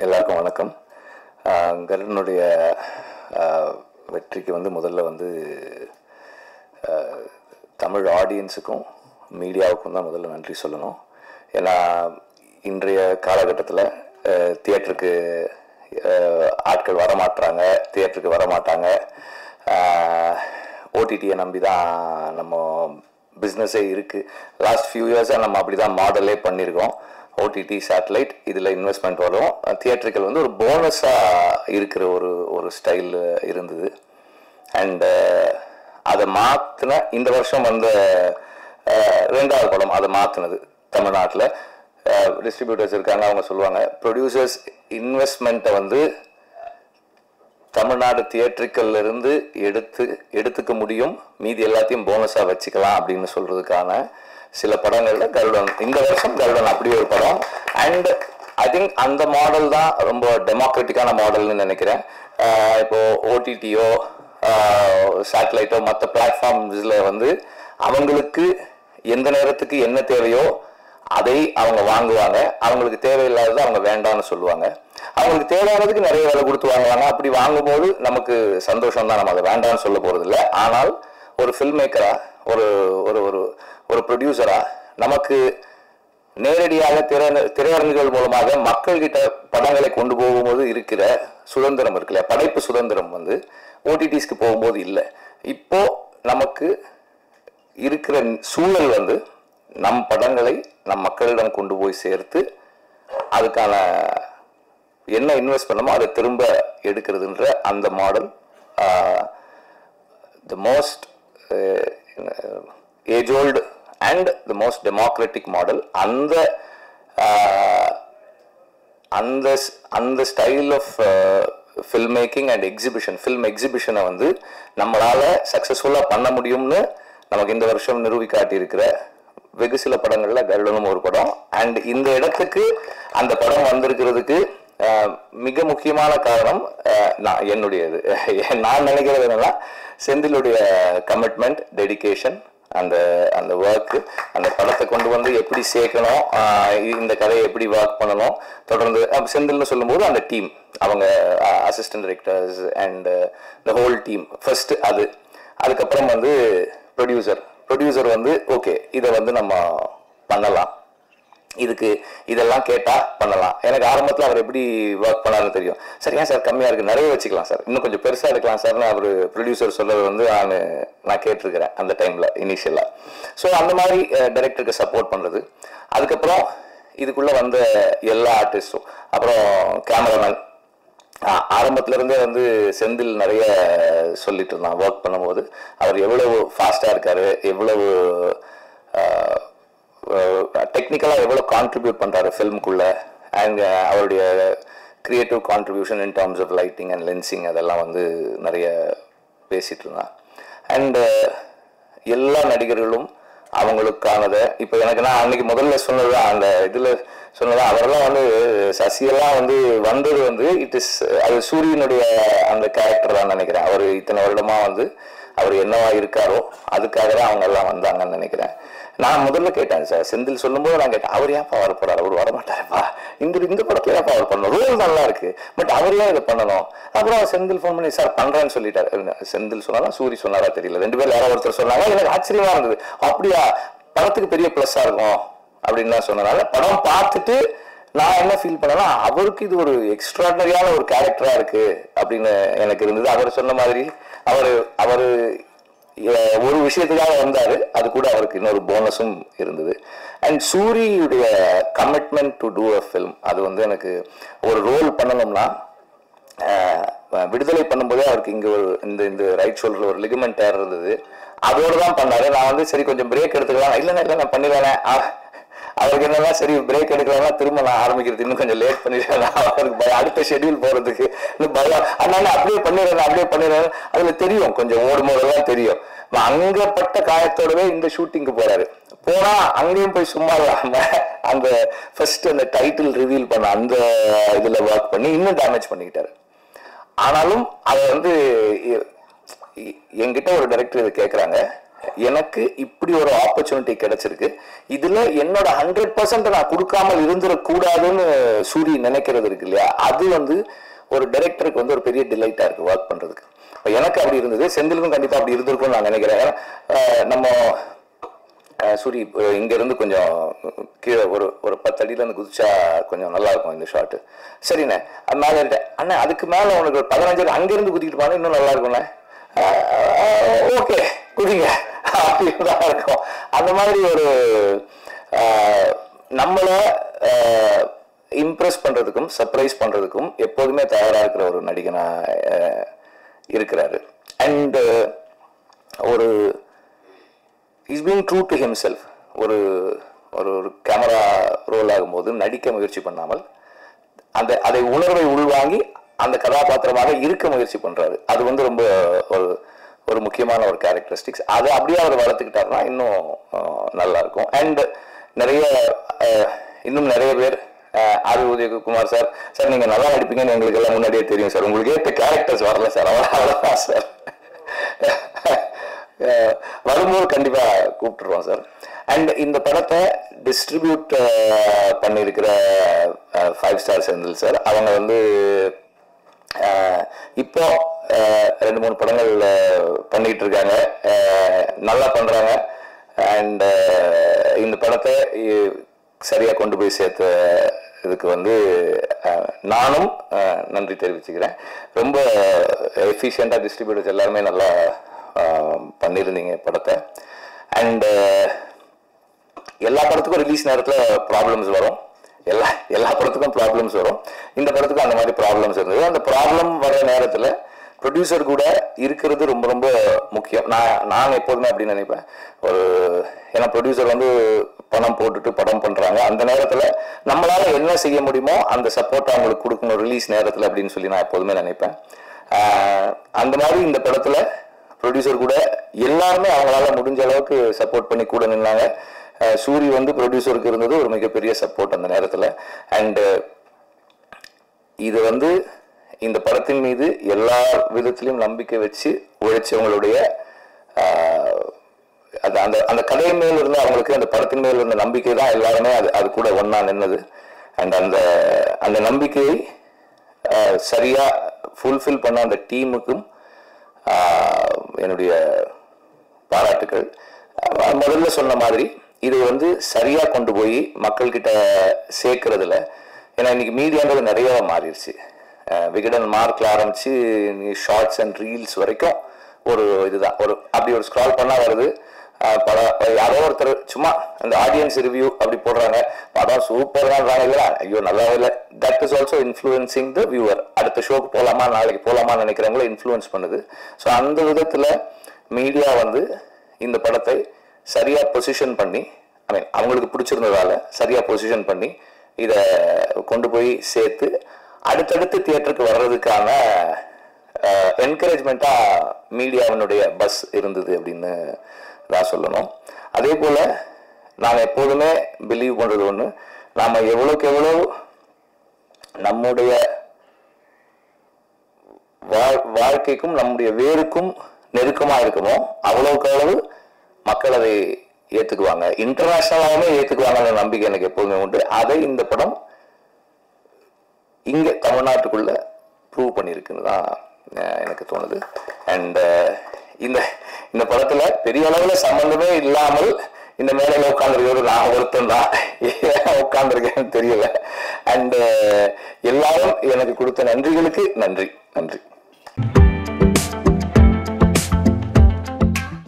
எல்லாருக்கும் வணக்கம். கருடனுடைய வெற்றிக்கு முதல்ல தமிழ் ஆடியன்ஸுக்கும் மீடியாவுக்கும் தான் முதல்ல நன்றி சொல்லணும். ஏன்னா இன்றைய காலகட்டத்தில் தியேட்டருக்கு ஆட்கள் வரமாட்டாங்க, தியேட்டருக்கு வரமாட்டாங்க. ஓடிடியை நம்பி தான் நம்ம பிஸ்னஸே இருக்குது. லாஸ்ட் ஃபியூ இயர்ஸாக நம்ம அப்படி தான் மாடலே பண்ணியிருக்கோம். ஓடிடி சேட்டலைட் இதில் இன்வெஸ்ட்மெண்ட் வரும். தியேட்டர்கள் ஒரு போனஸாக இருக்கிற ஒரு ஸ்டைல் இருந்தது. அண்டு அதை மாற்றின இந்த வருஷம் ரெண்டாவது படம் அதை மாற்றினது தமிழ்நாட்டில். டிஸ்ட்ரிபியூட்டர்ஸ் இருக்காங்க, அவங்க சொல்லுவாங்க ப்ரொடியூசர்ஸ் இன்வெஸ்ட்மெண்ட்டை தமிழ்நாடு தியேட்டருக்கல்ல இருந்து எடுத்துக்க முடியும், மீதி எல்லாத்தையும் போனஸாக வச்சுக்கலாம் அப்படின்னு சொல்கிறதுக்கான சில படங்கள்ல கருடன், இந்த வருஷம் கருடன் அப்படி ஒரு படம். அண்ட் ஐ திங்க் அந்த மாடல் தான் ரொம்ப டெமோக்ராட்டிக்கான மாடல்னு நினைக்கிறேன். இப்போ ஓடிடியோ சேட்டலைட்டோ மற்ற பிளாட்ஃபார்ம்ஸில் அவங்களுக்கு எந்த நேரத்துக்கு என்ன தேவையோ அதை அவங்க வாங்குவாங்க. அவங்களுக்கு தேவையில்லாதது அவங்க வேண்டாம்னு சொல்லுவாங்க. அவங்களுக்கு தேவையானதுக்கு நிறைய விலை கொடுத்து வாங்குவாங்க. அப்படி வாங்கும்போது நமக்கு சந்தோஷம் தான், நம்ம அதை வேண்டாம்னு சொல்ல போறது இல்லை. ஆனால் ஒரு ஃபில்ம் மேக்கரா, ஒரு ஒரு ஒரு ஒரு ப்ரொடியூசரா நமக்கு நேரடியாக திரையரங்குகள் மூலமாக மக்கள்கிட்ட படங்களை கொண்டு போகும்போது இருக்கிற சுதந்திரம் இருக்குல்ல, படைப்பு சுதந்திரம் ஓடிடிஸ்க்கு போகும்போது இல்லை. இப்போ நமக்கு இருக்கிற சூழல் நம் படங்களை நம் மக்களிடம் கொண்டு போய் சேர்த்து அதுக்கான என்ன இன்வெஸ்ட் பண்ணமோ அதை திரும்ப எடுக்கிறதுன்ற அந்த model the most age old and the most democratic model. அந்த style of film making and exhibition, film எக்ஸிபிஷனை நம்மளால சக்சஸ்ஃபுல்லாக பண்ண முடியும்னு நமக்கு இந்த வருஷம் நிரூபிக்காட்டி இருக்கிற வெகு சில படங்கள்ல கருடனும் ஒரு படம். அண்ட் இந்த இடத்துக்கு அந்த படம் வந்திருக்கிறதுக்கு மிக முக்கியமான காரணம் என்னுடையது. நான் நினைக்கிறது என்னன்னா, செந்திலுடைய கமிட்மெண்ட், டெடிகேஷன், அந்த ஒர்க்கு, அந்த படத்தை கொண்டு எப்படி சேர்க்கணும், இந்த கதையை எப்படி ஒர்க் பண்ணணும், தொடர்ந்து செந்தில்னு சொல்லும்போது அந்த டீம், அவங்க assistant directors and the whole team first. அதுக்கப்புறம் ப்ரொடியூசர் ஓகே இதை நம்ம பண்ணலாம், இதெல்லாம் கேட்டா பண்ணலாம். எனக்கு ஆரம்பத்தில் அவர் எப்படி ஒர்க் பண்ணாருன்னு தெரியும். சார் ஏன் சார் கம்மியா இருக்கு, நிறைய வச்சுக்கலாம் சார், இன்னும் கொஞ்சம் பெருசா எடுக்கலாம் சார்னு அவர் ப்ரொடியூசர் சொல்றது நான் கேட்டிருக்கிறேன் அந்த டைம்ல இனிஷியலா. ஸோ அந்த மாதிரி டைரக்டருக்கு சப்போர்ட் பண்றது. அதுக்கப்புறம் இதுக்குள்ள எல்லா ஆர்டிஸ்டும், அப்புறம் கேமராமேன், ஆரம்பத்துல இருந்தே செந்தில் நிறைய சொல்லிட்டு இருந்தான் ஒர்க் பண்ணும்போது. அவர் எவ்வளவு ஃபாஸ்டா இருக்காரு, எவ்வளவு டெக்னிக்கலா எவ்வளவு கான்ட்ரிபியூட் பண்றாரு ஃபில்முக்குள்ள, அண்ட் அவருடைய creative contribution in terms of lighting and lensing, அதெல்லாம் நிறைய பேசிட்டு இருந்தான். அண்ட் எல்லா நடிகர்களும் அவங்களுக்கானதை இப்போ எனக்கு நான் அன்னைக்கு முதல்ல சொன்னது, அந்த இதில் சொன்னது, அவரெல்லாம் சசியெல்லாம் வந்தது இட் இஸ் அது சூரியனுடைய அந்த கேரக்டர் தான் நினைக்கிறேன். அவர் இத்தனை வருடமா அவர் என்னவா இருக்காரோ அதுக்காக தான் அவங்க எல்லாம் வந்தாங்கன்னு நினைக்கிறேன். நான் முதல்ல கேட்டேன் சார், செந்தில் சொல்லும்போது நான் கேட்டேன், அவர் ஏன்ப்பா வர போறாரு, அவர் வரமாட்டாருப்பா, இந்த படத்துல ஏன்ப்பா அவர் பண்ணணும், ரோல் நல்லா இருக்கு, பட் அவர் ஏன் இதை பண்ணணும். அப்புறம் செந்தில் ஃபோன் பண்ணி சார் பண்றேன்னு சொல்லிட்டாரு. செந்தில் சொன்னாரா சூரி சொன்னாரா தெரியல, ரெண்டு பேரும் யாரோ ஒருத்தர் சொன்னாங்க. எனக்கு ஆச்சரியமா இருந்தது, அப்படியா படத்துக்கு பெரிய பிளஸ்ஸா இருக்கும் அப்படின்னு தான் சொன்னதால படம் பார்த்துட்டு நான் என்ன ஃபீல் பண்ணேன்னா, அவருக்கு இது ஒரு எக்ஸ்ட்ராடனரியான ஒரு கேரக்டரா இருக்கு அப்படின்னு எனக்கு இருந்தது. அவர் சொன்ன மாதிரி அவரு ஒரு விஷயத்துக்காக வந்தாரு, அது கூட அவருக்கு இன்னொரு போனஸும் இருந்தது. அண்ட் சூரியுடைய commitment to do a film, அது எனக்கு ஒரு ரோல் பண்ணணும்னா, விடுதலை பண்ணும்போதே அவருக்கு இங்க ஒரு இந்த ரைட் ஷோல்டர்ல ஒரு லிகமெண்ட் டேர் இருந்தது, அதோட தான் பண்ணாரு. நான் சரி கொஞ்சம் பிரேக் எடுத்துக்கலாம், இல்லை நான் பண்ணிடுவேன். அவருக்கு என்னன்னா சரி பிரேக் எடுக்கலாம், திரும்ப நான் ஆரம்பிக்கிறது இன்னும் கொஞ்சம் லேட் பண்ணிடுறேன், அவருக்கு அடுத்த ஷெட்யூல் போறதுக்கு இன்னும் பயம், அதனால அப்படியே பண்ணிடுறேன். அதுல தெரியும் கொஞ்சம் ஓடும்போதெல்லாம் தெரியும். அங்கப்பட்ட காயத்தோடவே இந்த ஷூட்டிங்க்கு போறாரு. போனா அங்கேயும் போய் சும்மா இல்லாம அந்த ஃபர்ஸ்ட் அந்த டைட்டில் ரிவீல் பண்ண அந்த இதுல ஒர்க் பண்ணி இன்னும் டேமேஜ் பண்ணிக்கிட்டாரு. ஆனாலும் அதை என்கிட்ட ஒரு டைரக்டர் இதை கேட்குறாங்க, எனக்கு இப்படி ஒரு ஆப்பர்ச்சுனிட்டி கிடைச்சிருக்கு, இதுல என்னோட 100% நான் கொடுக்காமல் இருந்துடக்கூடாதுன்னு சூரி நினைக்கிறது இருக்கு இல்லையா, அது வந்து ஒரு டைரக்டருக்கு வந்து ஒரு பெரிய டிலைட்டா இருக்கு ஒர்க் பண்றதுக்கு. எனக்கு அப்படி இருந்தது, செந்திலுக்கும் கண்டிப்பா அப்படி இருந்திருக்கும்னு நான் நினைக்கிறேன். நம்ம சூரி இங்க இருந்து கொஞ்சம் கீழே ஒரு 10 அடியில இருந்து குதிச்சா கொஞ்சம் நல்லா இருக்கும் இந்த ஷாட்டு. சரிண்ணே, அது மேல இருக்கேன் அண்ணா, அதுக்கு மேல உனக்கு 15 அங்க இருந்து குதிக்கிட்டு போனா இன்னும் நல்லா இருக்கும்ண்ணே. ஓகே குதிங்க அப்படிதான் இருக்கும். அந்த மாதிரி ஒரு நம்மள இம்ப்ரெஸ் பண்றதுக்கும் சர்ப்ரைஸ் பண்றதுக்கும் எப்போதுமே தயாரா இருக்கிற ஒரு நடிகனா இருக்கிறாரு. அண்ட் ஒரு is being true to himself. ஒரு ஒரு கேமரா ரோல் ஆகும்போது நடிக்க முயற்சி பண்ணாமல் அதை உணர்வை உள்வாங்கி அந்த கதாபாத்திரமாக இருக்க முயற்சி பண்றாரு. அது வந்து ரொம்ப ஒரு முக்கியமான ஒரு கேரக்டரிஸ்டிக்ஸ். அதை அப்படியே அவர் வளர்த்துக்கிட்டாருன்னா இன்னும் நல்லா இருக்கும். அண்ட் இன்னும் நிறைய பேர் ஆர் உதயகுமார் சார், சார் நீங்க நல்லா நடிப்பீங்கன்னு எங்களுக்கு எல்லாம் முன்னாடியே தெரியும் சார், உங்களுக்கு ஏற்ற கேரக்டர்ஸ் வரல சார், அவ்வளோதான் சார், வரும்போது கண்டிப்பா கூப்பிட்டுருவோம் சார். அண்ட் இந்த படத்தை டிஸ்ட்ரிபியூட் பண்ணியிருக்கிற 5 ஸ்டார் செந்தில் சார், அவங்க வந்து இப்போ 2-3 படங்கள் பண்ணிட்டு இருக்காங்க, நல்லா பண்றாங்க. அண்ட் இந்த படத்தை சரியா கொண்டு போய் சேர்த்த இதுக்கு வந்து நானும் நன்றி தெரிவிச்சுக்கிறேன். ரொம்ப எஃபிஷியண்டா டிஸ்ட்ரிபியூட்டர்ஸ் எல்லாருமே நல்லா பண்ணியிருந்தீங்க படத்தை. அண்ட் எல்லா படத்துக்கும் ரிலீஸ் நேரத்தில் ப்ராப்ளம்ஸ் வரும், எல்லா படத்துக்கும் ப்ராப்ளம்ஸ் வரும். இந்த படத்துக்கும் அந்த மாதிரி ப்ராப்ளம்ஸ் இருந்தது. அந்த ப்ராப்ளம் வர நேரத்தில் ப்ரொடியூசர் கூட இருக்கிறது ரொம்ப ரொம்ப முக்கியம். நான் எப்போதுமே அப்படின்னு நினைப்பேன். ஏன்னா ப்ரொடியூசர் வந்து பணம் போட்டுட்டு படம் பண்றாங்க, அந்த நேரத்தில் நம்மளால என்ன செய்ய முடியுமோ அந்த சப்போர்ட் அவங்களுக்கு கொடுக்கணும் ரிலீஸ் நேரத்தில் அப்படின்னு சொல்லி நான் எப்போதுமே நினைப்பேன். அந்த மாதிரி இந்த படத்துல ப்ரொடியூசர் கூட எல்லாருமே அவங்களால முடிஞ்ச அளவுக்கு சப்போர்ட் பண்ணி கூட நின்னாங்க. சூரி வந்து ப்ரொடியூசருக்கு இருந்தது ஒரு மிகப்பெரிய சப்போர்ட் அந்த நேரத்தில். அண்ட் இது வந்து இந்த படத்தின் மீது எல்லா விதத்திலையும் நம்பிக்கை வச்சு உழைச்சவங்களுடைய அந்த கதை மேல இருந்து அவங்களுக்கு அந்த படத்தின் மேல இருந்த நம்பிக்கை தான் எல்லாருமே அது கூட ஒன்னா நின்னது. அண்ட் அந்த நம்பிக்கையை சரியா ஃபுல்ஃபில் பண்ண அந்த டீமுக்கும் என்னுடைய பாராட்டுக்கள். முதல்ல சொன்ன மாதிரி இது வந்து சரியா கொண்டு போய் மக்கள்கிட்ட சேர்க்கறதுல, ஏன்னா இன்னைக்கு மீடியான்றது நிறைய மாறிடுச்சு. விகடன் மார்க்ல ஆரம்பிச்சு ஷார்ட்ஸ் அண்ட் ரீல்ஸ் வரைக்கும் ஒரு இதுதான், அப்படி ஒரு ஸ்க்ரால் பண்ணா வருது. யாரோ ஒருத்தர் சும்மா அந்த ஆடியன்ஸ் ரிவ்யூ அப்படி போடுறாங்க, படம் சூப்பர் தான் இல்லையா, ஐயோ நல்லாவே இல்லை. That is also influencing the viewer. அடுத்த ஷோக்கு போகலாமா நாளைக்கு போகலாமான்னு நினைக்கிறவங்கள இன்ஃப்ளூயன்ஸ் பண்ணுது. ஸோ அந்த விதத்தில் மீடியா வந்து இந்த படத்தை சரியா பொசிஷன் பண்ணி, அவங்களுக்கு பிடிச்சிருந்ததால சரியா பொசிஷன் பண்ணி இதை கொண்டு போய் சேர்த்து அடுத்தடுத்து தியேட்டருக்கு வர்றதுக்கான என்கரேஜ்மெண்ட்டா மீடியாவினுடைய பஸ் இருந்தது அப்படின்னு தான் சொல்லணும். அதே போல நாம் எப்போதுமே பிலீவ் பண்றது ஒன்று, நாம எவ்வளவுக்கு எவ்வளவு நம்முடைய வாழ்க்கைக்கும் நம்முடைய வேருக்கும் நெருக்கமா இருக்குமோ அவ்வளவுக்கு அவ்வளவு மக்கள் அதை ஏத்துக்குவாங்க, இன்டர்நேஷனலாகவே ஏத்துக்குவாங்கன்ற நம்பிக்கை எனக்கு எப்போதுமே உண்டு. அதை இந்த படம் இங்க தமிழ்நாட்டுக்குள்ள ப்ரூவ் பண்ணியிருக்குன்னு தான் எனக்கு தோணுது. அண்ட் இந்த படத்துல பெரிய அளவுல சம்பந்தமே இல்லாமல் இந்த மேலையில உட்கார்ந்துருக்கிறது நான் ஒருத்தன் தான், உட்கார்ந்துருக்கேன்னு தெரியல. அண்ட் எல்லாரும் எனக்கு கொடுத்த நன்றிகளுக்கு நன்றி.